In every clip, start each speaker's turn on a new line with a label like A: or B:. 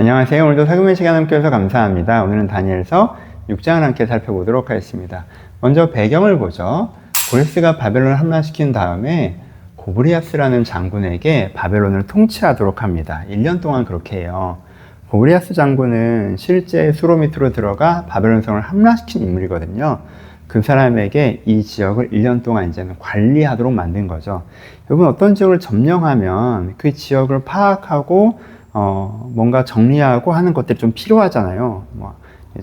A: 안녕하세요. 오늘도 살금의 시간 함께 해서 감사합니다. 오늘은 다니엘서 6장을 함께 살펴보도록 하겠습니다. 먼저 배경을 보죠. 고레스가 바벨론을 함락시킨 다음에 고브리아스라는 장군에게 바벨론을 통치하도록 합니다. 1년 동안 그렇게 해요. 고브리아스 장군은 실제 수로 밑으로 들어가 바벨론 성을 함락시킨 인물이거든요. 그 사람에게 이 지역을 1년 동안 이제는 관리하도록 만든 거죠. 여러분, 어떤 지역을 점령하면 그 지역을 파악하고 뭔가 정리하고 하는 것들이 좀 필요하잖아요.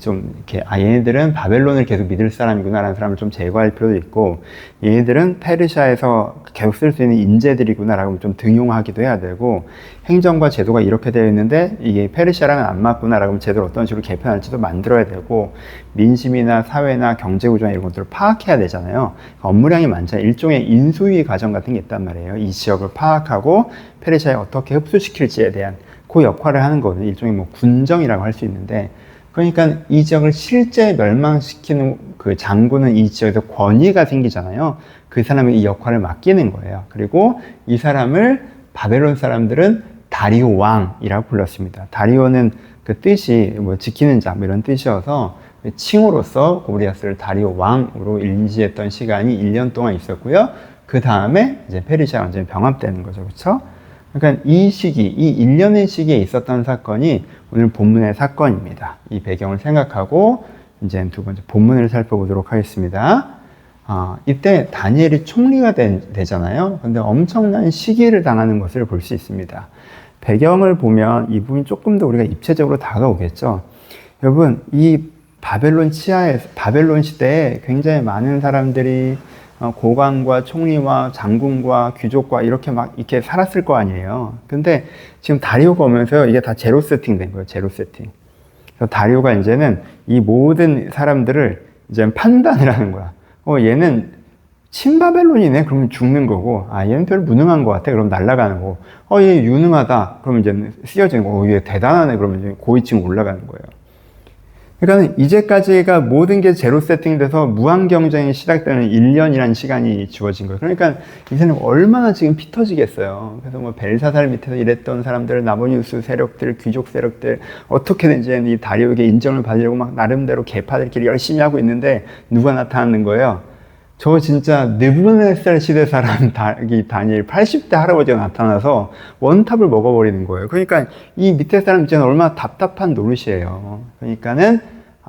A: 좀 이렇게 얘네들은 바벨론을 계속 믿을 사람이구나 라는 사람을 좀 제거할 필요도 있고, 얘네들은 페르시아에서 계속 쓸 수 있는 인재들이구나 라고 좀 등용하기도 해야 되고, 행정과 제도가 이렇게 되어 있는데 이게 페르시아랑은 안 맞구나 라고 제도를 어떤 식으로 개편할지도 만들어야 되고, 민심이나 사회나 경제 구조나 이런 것들을 파악해야 되잖아요. 업무량이 많잖아요. 일종의 인수위 과정 같은 게 있단 말이에요. 이 지역을 파악하고 페르시아에 어떻게 흡수시킬지에 대한 그 역할을 하는 거는 일종의 군정이라고 할 수 있는데, 그러니까 이 지역을 실제 멸망시키는 그 장군은 이 지역에서 권위가 생기잖아요. 그 사람이 이 역할을 맡기는 거예요. 그리고 이 사람을 바벨론 사람들은 다리오 왕이라고 불렀습니다. 다리오는 그 뜻이 지키는 자 이런 뜻이어서 칭호로서 고브리아스를 다리오 왕으로 인지했던 시간이 1년 동안 있었고요. 그 다음에 이제 페르시아가 완전히 병합되는 거죠. 그렇죠? 그러니까 이 시기, 이 1년의 시기에 있었던 사건이 오늘 본문의 사건입니다. 이 배경을 생각하고 이제 두 번째 본문을 살펴보도록 하겠습니다. 이때 다니엘이 총리가 되잖아요. 근데 엄청난 시기를 당하는 것을 볼 수 있습니다. 배경을 보면 이 부분이 조금 더 우리가 입체적으로 다가오겠죠. 여러분, 이 바벨론 시대에 굉장히 많은 사람들이 고관과 총리와 장군과 귀족과 이렇게 살았을 거 아니에요. 근데 지금 다리오가 오면서 이게 다 제로 세팅 된 거예요. 제로 세팅. 그래서 다리오가 이제는 이 모든 사람들을 이제 판단을 하는 거야. 얘는 친바벨론이네? 그러면 죽는 거고, 얘는 별 무능한 것 같아? 그럼 날아가는 거고, 얘 유능하다? 그러면 이제 쓰여지는 거고, 얘 대단하네? 그러면 이제 고위층 올라가는 거예요. 그러니까 이제까지가 모든 게 제로 세팅돼서 무한 경쟁이 시작되는 1년이라는 시간이 주어진 거예요. 그러니까 이제는 얼마나 지금 피 터지겠어요. 그래서 벨사살 밑에서 일했던 사람들, 나보니우스 세력들, 귀족 세력들, 어떻게든지 이 다리오에게 인정을 받으려고 막 나름대로 계파들끼리 열심히 하고 있는데 누가 나타나는 거예요? 저 진짜 느부갓네살 시대 사람 다니엘 80대 할아버지가 나타나서 원탑을 먹어버리는 거예요. 그러니까 이 밑에 사람 이제는 얼마나 답답한 노릇이에요. 그러니까는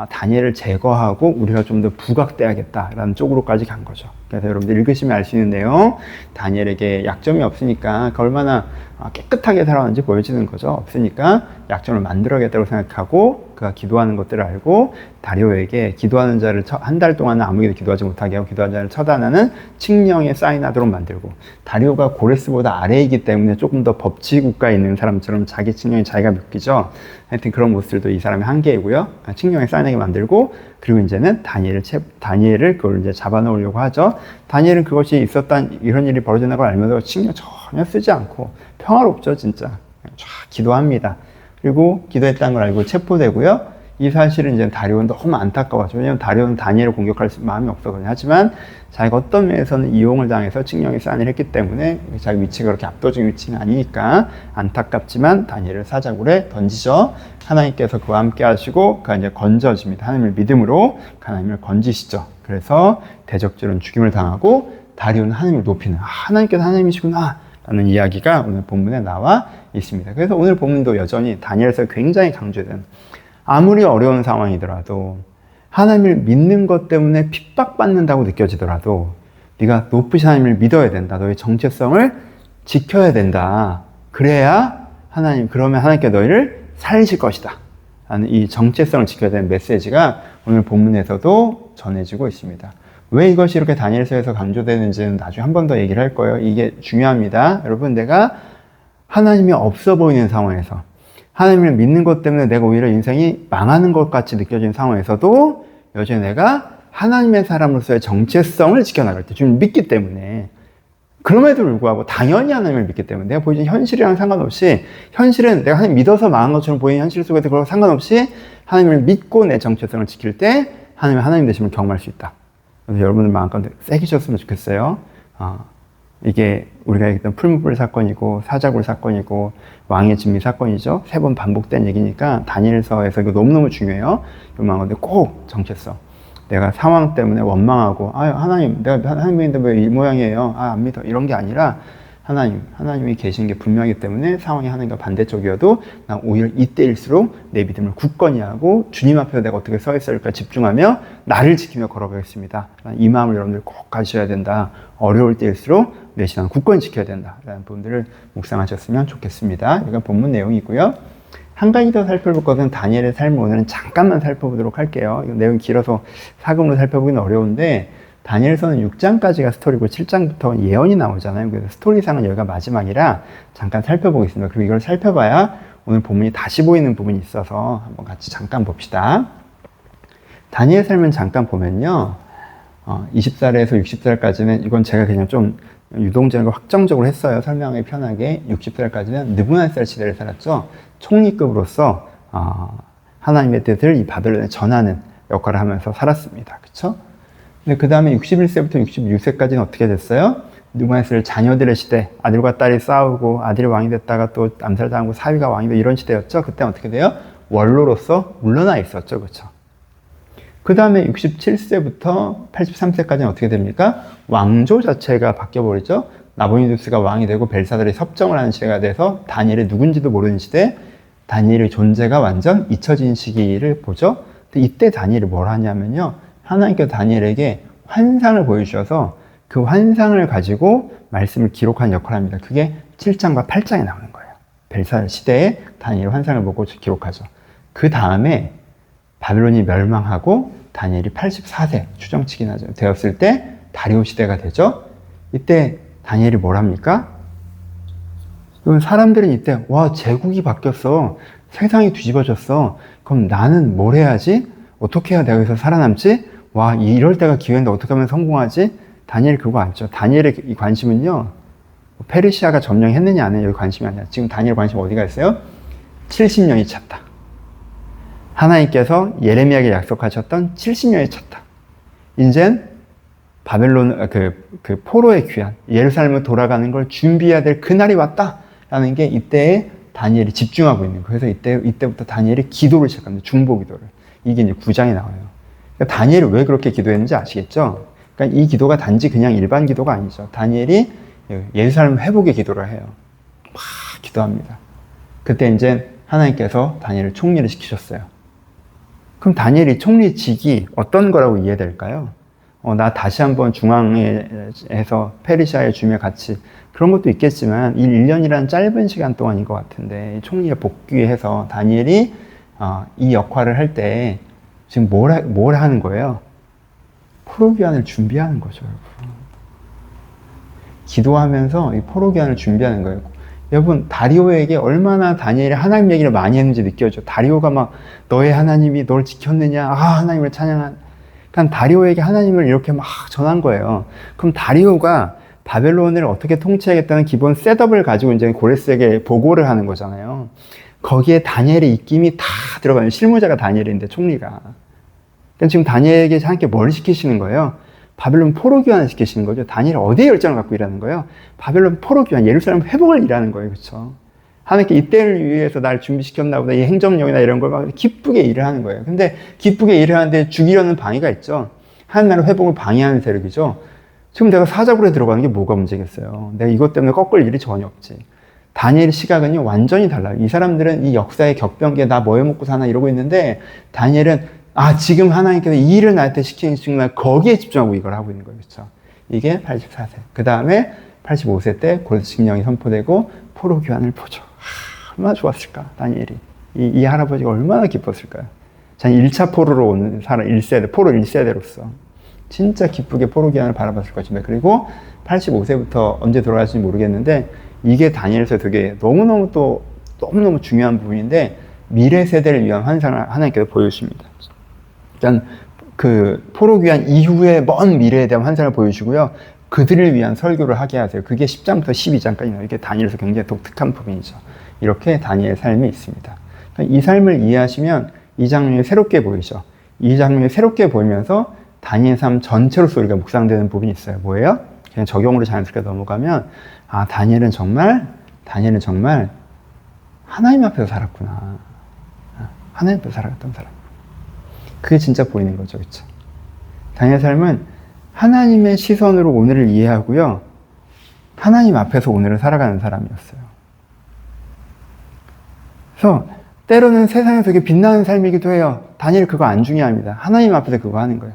A: 다니엘을 제거하고 우리가 좀 더 부각돼야겠다라는 쪽으로까지 간 거죠. 그래서 여러분들 읽으시면 알 수 있는 내용, 다니엘에게 약점이 없으니까 그 얼마나 깨끗하게 살아왔는지 보여지는 거죠. 없으니까 약점을 만들어야겠다고 생각하고 그가 기도하는 것들을 알고 다리오에게 기도하는 자를 한 달 동안은 아무에게도 기도하지 못하게 하고 기도하는 자를 처단하는 칙령에 사인하도록 만들고, 다리오가 고레스보다 아래이기 때문에 조금 더 법치국가에 있는 사람처럼 자기 칙령이 자기가 묶이죠. 하여튼 그런 모습들도 이 사람의 한계이고요. 칙령에 사인하게 만들고, 그리고 이제는 다니엘을 그걸 이제 잡아놓으려고 하죠. 다니엘은 그것이 이런 일이 벌어진다는 걸 알면서 칙령 전혀 쓰지 않고 평화롭죠, 진짜. 쫙 기도합니다. 그리고 기도했다는 걸 알고 체포되고요. 이 사실은 이제 다리오는 너무 안타까워하죠. 왜냐하면 다리오는 다니엘을 공격할 마음이 없었거든요. 하지만 자기가 어떤 면에서는 이용을 당해서 칙령에 사인을 했기 때문에 자기 위치가 그렇게 압도적인 위치는 아니니까 안타깝지만 다니엘을 사자굴에 던지죠. 하나님께서 그와 함께 하시고 그가 이제 건져집니다. 하나님을 믿음으로 하나님을 건지시죠. 그래서 대적들은 죽임을 당하고 다리오는 하나님을 높이는, 하나님께서 하나님이시구나 라는 이야기가 오늘 본문에 나와 있습니다. 그래서 오늘 본문도 여전히 다니엘에서 굉장히 강조된, 아무리 어려운 상황이더라도 하나님을 믿는 것 때문에 핍박받는다고 느껴지더라도 네가 높으신 하나님을 믿어야 된다. 너의 정체성을 지켜야 된다. 그러면 하나님께 너희를 살리실 것이다 라는 이 정체성을 지켜야 되는 메시지가 오늘 본문에서도 전해지고 있습니다. 왜 이것이 이렇게 다니엘서에서 강조되는지는 나중에 한 번 더 얘기를 할 거예요. 이게 중요합니다. 여러분, 내가 하나님이 없어 보이는 상황에서, 하나님을 믿는 것 때문에 내가 오히려 인생이 망하는 것 같이 느껴지는 상황에서도 여전히 내가 하나님의 사람으로서의 정체성을 지켜나갈 때, 지금 믿기 때문에, 그럼에도 불구하고 당연히 하나님을 믿기 때문에 내가 보이는 현실이랑 상관없이, 현실은 내가 하나님 믿어서 망한 것처럼 보이는 현실 속에서 그런 상관없이 하나님을 믿고 내 정체성을 지킬 때 하나님 되심을 경험할 수 있다. 그래서 여러분들 마음 가운데 새기셨으면 좋겠어요. 이게 우리가 얘기했던 풀무불 사건이고 사자굴 사건이고 왕의 진미 사건이죠. 3번 반복된 얘기니까 다니엘서에서 이거 너무너무 중요해요. 요만한 건데 꼭 정체성. 내가 상황 때문에 원망하고 하나님 내가 하나님인데 왜 이 모양이에요? 안 믿어. 이런 게 아니라 하나님이 계신 게 분명하기 때문에 상황이 하나님과 반대쪽이어도 난 오히려 이때일수록 내 믿음을 굳건히 하고 주님 앞에서 내가 어떻게 서 있을까 집중하며 나를 지키며 걸어가겠습니다. 이 마음을 여러분들 꼭 가지셔야 된다. 어려울 때일수록 내 신앙을 굳건히 지켜야 된다. 라는 부분들을 묵상하셨으면 좋겠습니다. 이건 본문 내용이고요. 한 가지 더 살펴볼 것은 다니엘의 삶을 오늘은 잠깐만 살펴보도록 할게요. 이거 내용이 길어서 사금으로 살펴보기는 어려운데 다니엘서는 6장까지가 스토리고 7장부터 예언이 나오잖아요. 그래서 스토리상은 여기가 마지막이라 잠깐 살펴보겠습니다. 그리고 이걸 살펴봐야 오늘 본문이 다시 보이는 부분이 있어서 한번 같이 잠깐 봅시다. 다니엘 삶은 잠깐 보면요. 20살에서 60살까지는 이건 제가 그냥 좀 유동적으로 확정적으로 했어요. 설명하기 편하게. 60살까지는 느부갓네살 시대를 살았죠. 총리급으로서 하나님의 뜻을 이 바벨론에 전하는 역할을 하면서 살았습니다. 그렇죠? 근데 그 다음에 61세부터 66세까지는 어떻게 됐어요? 느부갓네살 자녀들의 시대, 아들과 딸이 싸우고 아들이 왕이 됐다가 또 암살당하고 사위가 왕이 되고 이런 시대였죠. 그때 어떻게 돼요? 원로로서 물러나 있었죠. 그렇죠? 그 다음에 67세부터 83세까지는 어떻게 됩니까? 왕조 자체가 바뀌어버리죠. 나보니두스가 왕이 되고 벨사달이 섭정을 하는 시대가 돼서 다니엘이 누군지도 모르는 시대, 다니엘의 존재가 완전 잊혀진 시기를 보죠. 근데 이때 다니엘이 뭘 하냐면요. 하나님께서 다니엘에게 환상을 보여주셔서 그 환상을 가지고 말씀을 기록하는 역할을 합니다. 그게 7장과 8장에 나오는 거예요. 벨사달 시대에 다니엘 환상을 보고 기록하죠. 그 다음에 바벨론이 멸망하고 다니엘이 84세 추정치긴 하죠. 되었을 때 다리오 시대가 되죠. 이때 다니엘이 뭘 합니까? 사람들은 이때 와 제국이 바뀌었어. 세상이 뒤집어졌어. 그럼 나는 뭘 해야지? 어떻게 해야 내가 여기서 살아남지? 와 이럴 때가 기회인데 어떻게 하면 성공하지? 다니엘이 그거 알죠. 다니엘의 이 관심은요. 페르시아가 점령했느냐 안 했느냐 여기 관심이 아니라 지금 다니엘 관심 어디가 있어요? 70년이 찼다. 하나님께서 예레미야에게 약속하셨던 70년이 찼다. 이젠 바벨론, 포로의 귀환, 예루살렘으로 돌아가는 걸 준비해야 될 그날이 왔다라는 게 이때에 다니엘이 집중하고 있는 거예요. 그래서 이때부터 다니엘이 기도를 시작합니다. 중보 기도를. 이게 이제 9장에 나와요. 그러니까 다니엘이 왜 그렇게 기도했는지 아시겠죠? 그러니까 이 기도가 단지 그냥 일반 기도가 아니죠. 다니엘이 예루살렘 회복의 기도를 해요. 막 기도합니다. 그때 이제 하나님께서 다니엘을 총리를 시키셨어요. 그럼 다니엘이 총리직이 어떤 거라고 이해될까요? 나 다시 한번 중앙에서 페르시아의 주며 같이 그런 것도 있겠지만 1년이라는 짧은 시간 동안인 것 같은데 총리에 복귀해서 다니엘이 이 역할을 할 때 지금 뭘 하는 거예요? 포로귀환을 준비하는 거죠, 여러분. 기도하면서 이 포로귀환을 준비하는 거예요. 여러분 다리오에게 얼마나 다니엘이 하나님 얘기를 많이 했는지 느껴져. 다리오가 막 너의 하나님이 널 지켰느냐, 하나님을 찬양한. 그러니까 다리오에게 하나님을 이렇게 막 전한 거예요. 그럼 다리오가 바벨론을 어떻게 통치하겠다는 기본 셋업을 가지고 이제 고레스에게 보고를 하는 거잖아요. 거기에 다니엘의 입김이 다 들어가요. 실무자가 다니엘인데 총리가. 그러니까 지금 다니엘에게 함께 뭘 시키시는 거예요? 바벨론 포로귀환을 시키시는 거죠. 다니엘이 어디에 열정을 갖고 일하는 거예요? 바벨론 포로귀환, 예루살렘 회복을 일하는 거예요. 그렇죠? 하나님께 이때를 위해서 날 준비시켰나 보다. 이 행정력이나 이런 걸 막 기쁘게 일을 하는 거예요. 근데 기쁘게 일을 하는데 죽이려는 방해가 있죠. 하나님 나라 회복을 방해하는 세력이죠. 지금 내가 사자굴에 들어가는 게 뭐가 문제겠어요. 내가 이것 때문에 꺾을 일이 전혀 없지. 다니엘의 시각은요, 완전히 달라요. 이 사람들은 이 역사의 격변기에 나 뭐 해먹고 사나 이러고 있는데, 다니엘은 지금 하나님께서 이 일을 나한테 시키는 순간 거기에 집중하고 이걸 하고 있는 거예요. 그렇죠? 이게 84세. 그 다음에 85세 때 고레스칙령이 선포되고 포로귀환을 보죠. 얼마나 좋았을까, 다니엘이. 이 할아버지가 얼마나 기뻤을까요? 자기 1차 포로로 오는 사람 1세대, 포로 1세대로서. 진짜 기쁘게 포로귀환을 바라봤을 것입니다. 그리고 85세부터 언제 돌아갈지 모르겠는데, 이게 다니엘에서 되게 너무너무 중요한 부분인데, 미래 세대를 위한 환상을 하나님께서 보여주십니다. 일단, 포로귀환 이후의 먼 미래에 대한 환상을 보여주고요. 그들을 위한 설교를 하게 하세요. 그게 10장부터 12장까지 나와요. 이게 다니엘에서 굉장히 독특한 부분이죠. 이렇게 다니엘 삶이 있습니다. 그러니까 이 삶을 이해하시면 이 장면이 새롭게 보이죠. 이 장면이 새롭게 보이면서 다니엘 삶 전체로서 우리가 묵상되는 부분이 있어요. 뭐예요? 그냥 적용으로 자연스럽게 넘어가면 아 다니엘은 정말 하나님 앞에서 살았구나. 하나님 앞에서 살아갔던 사람. 그게 진짜 보이는 거죠. 그렇죠? 다니엘 삶은 하나님의 시선으로 오늘을 이해하고요. 하나님 앞에서 오늘을 살아가는 사람이었어요. 그래서 때로는 세상에서 되게 빛나는 삶이기도 해요. 다니엘 그거 안 중요합니다. 하나님 앞에서 그거 하는 거예요.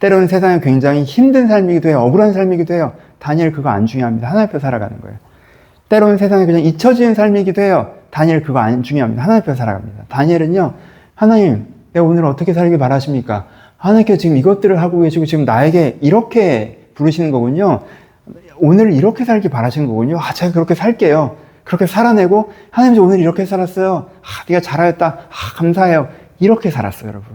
A: 때로는 세상에 굉장히 힘든 삶이기도 해요. 억울한 삶이기도 해요. 다니엘 그거 안 중요합니다. 하나님 앞에서 살아가는 거예요. 때로는 세상에 그냥 잊혀지는 삶이기도 해요. 다니엘 그거 안 중요합니다. 하나님 앞에서 살아갑니다. 다니엘은요. 하나님 내가 오늘 어떻게 살길 바라십니까? 하나님께서 지금 이것들을 하고 계시고 지금 나에게 이렇게 부르시는 거군요. 오늘 이렇게 살길 바라시는 거군요. 아, 제가 그렇게 살게요. 그렇게 살아내고 하나님 오늘 이렇게 살았어요. 아, 네가 잘하였다. 아, 감사해요. 이렇게 살았어요, 여러분.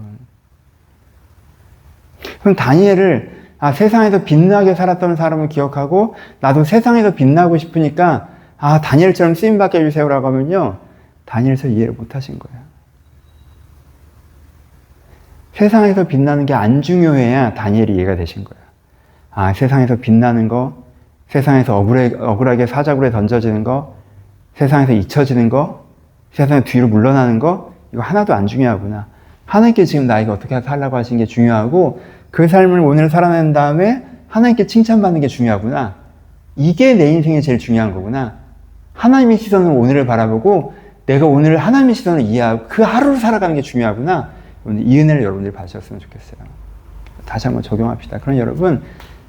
A: 그럼 다니엘을 세상에서 빛나게 살았던 사람을 기억하고 나도 세상에서 빛나고 싶으니까 다니엘처럼 쓰임받게 해주세요라고 하면요. 다니엘서 이해를 못하신 거예요. 세상에서 빛나는 게 안 중요해야 다니엘이 이해가 되신 거예요. 세상에서 빛나는 거, 세상에서 억울하게 사자굴에 던져지는 거, 세상에서 잊혀지는 거, 세상에 뒤로 물러나는 거, 이거 하나도 안 중요하구나. 하나님께 지금 나에게 어떻게 살라고 하신 게 중요하고 그 삶을 오늘 살아낸 다음에 하나님께 칭찬받는 게 중요하구나. 이게 내 인생에 제일 중요한 거구나. 하나님의 시선으로 오늘을 바라보고 내가 오늘 하나님의 시선을 이해하고 그 하루를 살아가는 게 중요하구나. 이 은혜를 여러분들이 받으셨으면 좋겠어요. 다시 한번 적용합시다. 그럼 여러분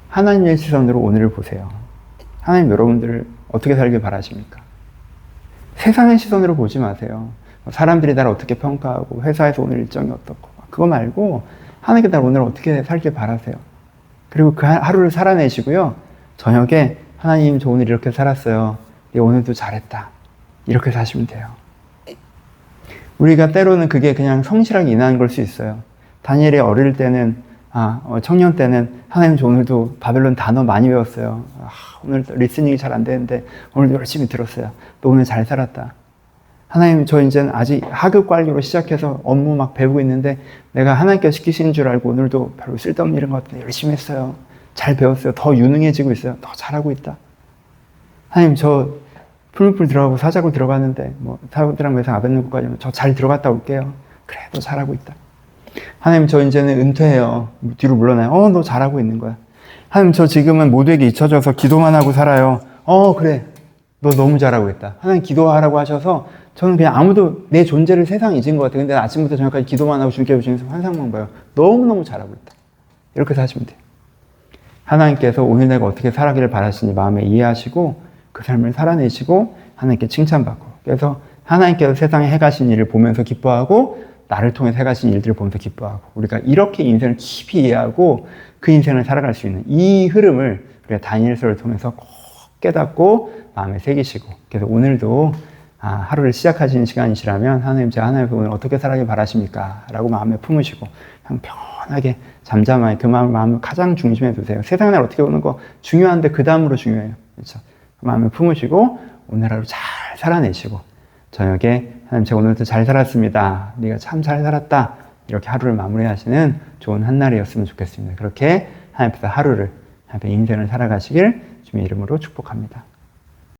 A: 하나님의 시선으로 오늘을 보세요. 하나님 여러분들을 어떻게 살길 바라십니까? 세상의 시선으로 보지 마세요. 사람들이 나를 어떻게 평가하고 회사에서 오늘 일정이 어떻고 그거 말고 하나님께 나를 오늘 어떻게 살길 바라세요. 그리고 그 하루를 살아내시고요. 저녁에 하나님 저 오늘 이렇게 살았어요. 내가 오늘도 잘했다. 이렇게 사시면 돼요. 우리가 때로는 그게 그냥 성실하게 인하는 걸 수 있어요. 다니엘이 어릴 때는 청년 때는 하나님 저 오늘도 바벨론 단어 많이 외웠어요. 오늘 리스닝이 잘 안 되는데 오늘도 열심히 들었어요. 또 오늘 잘 살았다. 하나님 저 이제는 아직 하급 관리로 시작해서 업무 막 배우고 있는데 내가 하나님께서 시키시는 줄 알고 오늘도 별로 쓸데없는 일인 것 같은데 열심히 했어요. 잘 배웠어요. 더 유능해지고 있어요. 더 잘하고 있다. 하나님 저 풀무풀 들어가고 사자굴 들어갔는데 사람들랑 매상 아벤누고까지 저 잘 들어갔다 올게요. 그래 너 잘하고 있다. 하나님 저 이제는 은퇴해요. 뒤로 물러나요. 너 잘하고 있는 거야. 하나님 저 지금은 모두에게 잊혀져서 기도만 하고 살아요. 그래 너 너무 잘하고 있다. 하나님 기도하라고 하셔서 저는 그냥 아무도 내 존재를 세상에 잊은 것 같아요. 근데 아침부터 저녁까지 기도만 하고 주님께 보시면서 환상만 봐요. 너무너무 잘하고 있다. 이렇게 사시면 돼요. 하나님께서 오늘 내가 어떻게 살아가기를 바라시니 마음에 이해하시고 그 삶을 살아내시고 하나님께 칭찬받고 그래서 하나님께서 세상에 해가신 일을 보면서 기뻐하고 나를 통해 해가신 일들을 보면서 기뻐하고 우리가 이렇게 인생을 깊이 이해하고 그 인생을 살아갈 수 있는 이 흐름을 우리가 다니엘서를 통해서 꼭 깨닫고 마음에 새기시고 그래서 오늘도 하루를 시작하시는 시간이시라면 하나님 제가 하나님 오늘 어떻게 살아가길 바라십니까? 라고 마음에 품으시고 그냥 편하게 잠잠하게 그 마음을 가장 중심에 두세요. 세상 날 어떻게 오는 거 중요한데 그 다음으로 중요해요. 그렇죠? 그 마음을 품으시고 오늘 하루 잘 살아내시고 저녁에 하나님 제가 오늘도 잘 살았습니다. 네가 참 잘 살았다. 이렇게 하루를 마무리하시는 좋은 한날이었으면 좋겠습니다. 그렇게 하나님 앞에서 하루를 하나님 앞에 인생을 살아가시길 주님의 이름으로 축복합니다.